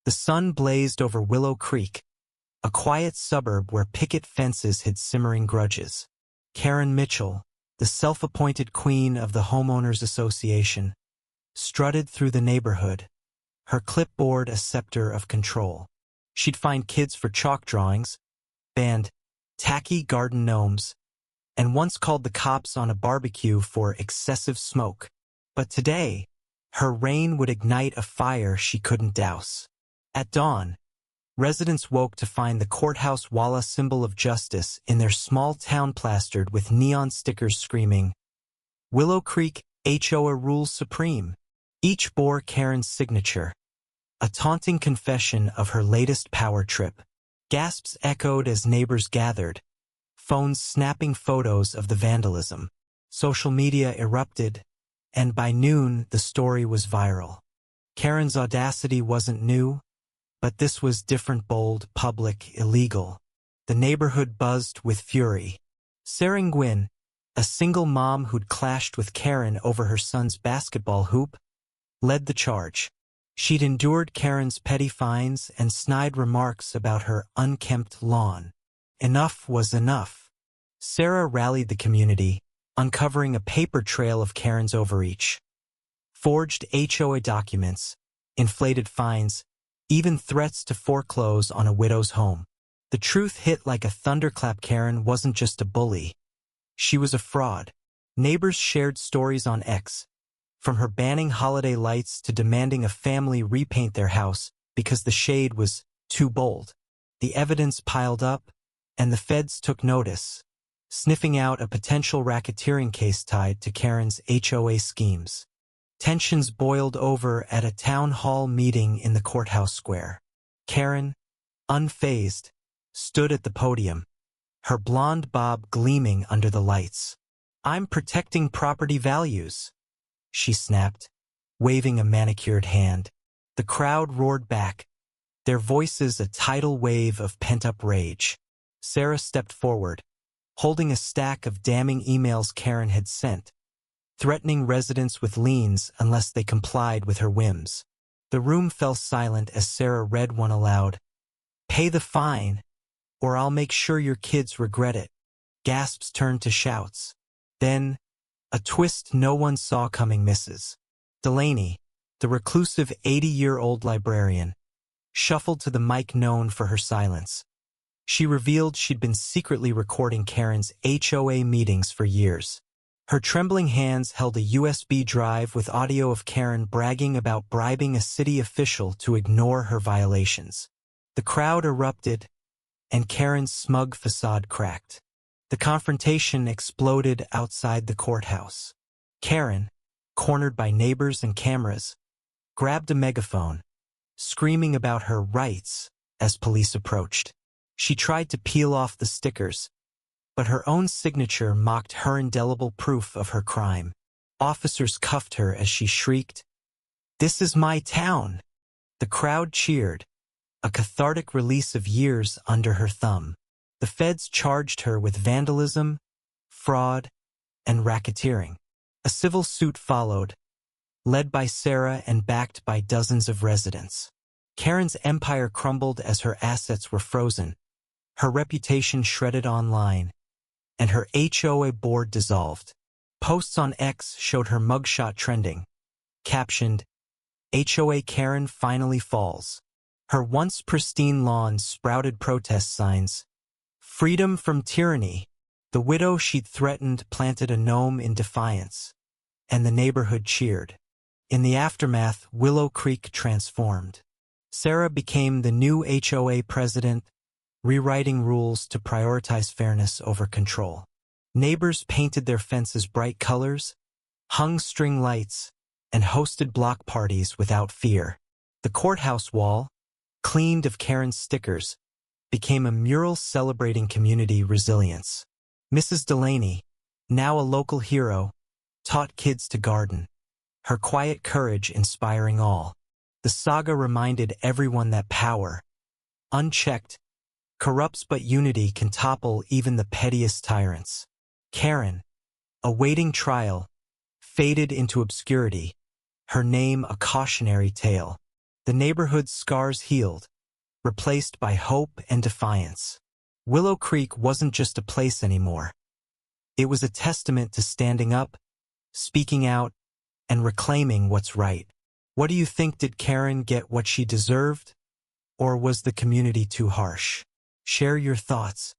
The sun blazed over Willow Creek, a quiet suburb where picket fences hid simmering grudges. Karen Mitchell, the self-appointed queen of the Homeowners Association, strutted through the neighborhood, her clipboard a scepter of control. She'd find kids for chalk drawings, banned tacky garden gnomes, and once called the cops on a barbecue for excessive smoke. But today, her reign would ignite a fire she couldn't douse. At dawn, residents woke to find the Courthouse Walla symbol of justice in their small town plastered with neon stickers screaming, "Willow Creek, HOA rules supreme." Each bore Karen's signature, a taunting confession of her latest power trip. Gasps echoed as neighbors gathered, phones snapping photos of the vandalism. Social media erupted, and by noon the story was viral. Karen's audacity wasn't new, but this was different, bold, public, illegal. The neighborhood buzzed with fury. Sarah Nguyen, a single mom who'd clashed with Karen over her son's basketball hoop, led the charge. She'd endured Karen's petty fines and snide remarks about her unkempt lawn. Enough was enough. Sarah rallied the community, uncovering a paper trail of Karen's overreach. Forged HOA documents, inflated fines, even threats to foreclose on a widow's home. The truth hit like a thunderclap. Karen wasn't just a bully. She was a fraud. Neighbors shared stories on X, from her banning holiday lights to demanding a family repaint their house because the shade was too bold. The evidence piled up, and the feds took notice, sniffing out a potential racketeering case tied to Karen's HOA schemes. Tensions boiled over at a town hall meeting in the courthouse square. Karen, unfazed, stood at the podium, her blonde bob gleaming under the lights. "I'm protecting property values," she snapped, waving a manicured hand. The crowd roared back, their voices a tidal wave of pent-up rage. Sarah stepped forward, holding a stack of damning emails Karen had sent, threatening residents with liens unless they complied with her whims. The room fell silent as Sarah read one aloud. "Pay the fine, or I'll make sure your kids regret it." Gasps turned to shouts. Then, a twist no one saw coming. Mrs. Delaney, the reclusive 80-year-old librarian, shuffled to the mic known for her silence. She revealed she'd been secretly recording Karen's HOA meetings for years. Her trembling hands held a USB drive with audio of Karen bragging about bribing a city official to ignore her violations. The crowd erupted, and Karen's smug facade cracked. The confrontation exploded outside the courthouse. Karen, cornered by neighbors and cameras, grabbed a megaphone, screaming about her rights as police approached. She tried to peel off the stickers, but her own signature mocked her indelible proof of her crime. Officers cuffed her as she shrieked, "This is my town!" The crowd cheered, a cathartic release of years under her thumb. The feds charged her with vandalism, fraud, and racketeering. A civil suit followed, led by Sarah and backed by dozens of residents. Karen's empire crumbled as her assets were frozen, her reputation shredded online, and her HOA board dissolved. Posts on X showed her mugshot trending, captioned, "HOA Karen finally falls." Her once pristine lawn sprouted protest signs. "Freedom from tyranny." The widow she'd threatened planted a gnome in defiance, and the neighborhood cheered. In the aftermath, Willow Creek transformed. Sarah became the new HOA president, rewriting rules to prioritize fairness over control. Neighbors painted their fences bright colors, hung string lights, and hosted block parties without fear. The courthouse wall, cleaned of Karen's stickers, became a mural celebrating community resilience. Mrs. Delaney, now a local hero, taught kids to garden, her quiet courage inspiring all. The saga reminded everyone that power, unchecked, corrupts, but unity can topple even the pettiest tyrants. Karen, awaiting trial, faded into obscurity, her name a cautionary tale. The neighborhood's scars healed, replaced by hope and defiance. Willow Creek wasn't just a place anymore. It was a testament to standing up, speaking out, and reclaiming what's right. What do you think? Did Karen get what she deserved? Or was the community too harsh? Share your thoughts.